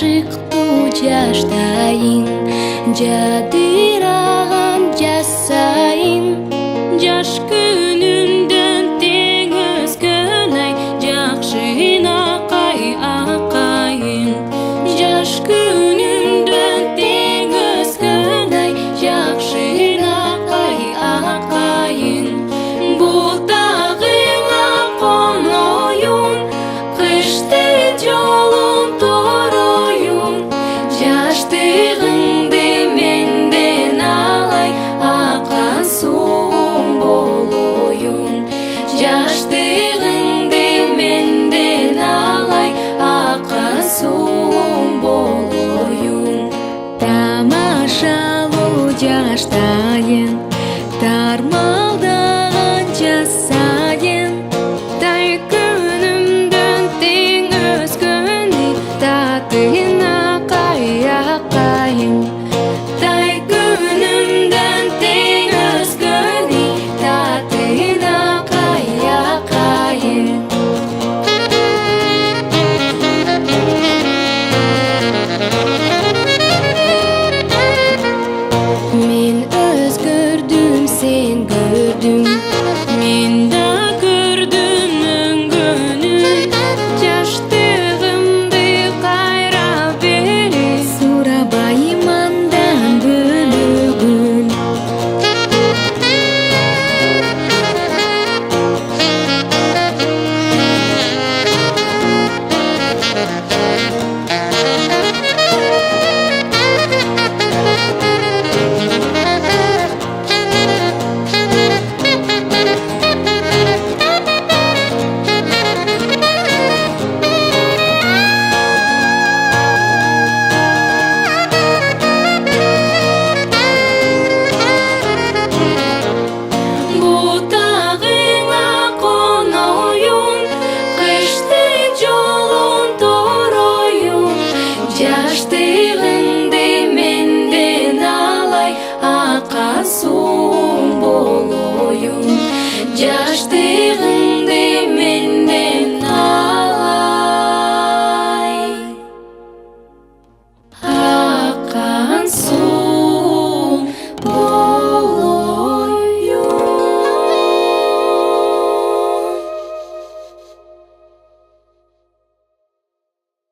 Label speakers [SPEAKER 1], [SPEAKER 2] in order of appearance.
[SPEAKER 1] ашыктуу жаштайын, жадыраган жасайын. Жаш күнүмдөн тең өзгөн ай, жакшынакай акайын. Жаш күнүмдөн тең өзгөн ай, жакшынакай акайын. Бултагыңа коноюн, кыштын жолун тороюн. Жаштыгыңды менден алай, акан суум болоюн. Жаштыгыңды менден алай, акан суум болоюн. Тамашалуу жаштайын, тармалдаган жасайын. Тай күнүмдөн тең өзгөнү, татыынакай акайын. Тай күнүмдөн тең өзгөнү, татыынакай акайын. Мен өзгөрдүм, сен көрдүң, мен да көрдүм өңгөнүн. Жаштыгымды кайра бери, сурабайым андан бөлөгүн. Бултагыңа коноюн, кыштын жолун тороюн. Жаштыгыңды менден алай, акан суум болоюн. Жаштыгың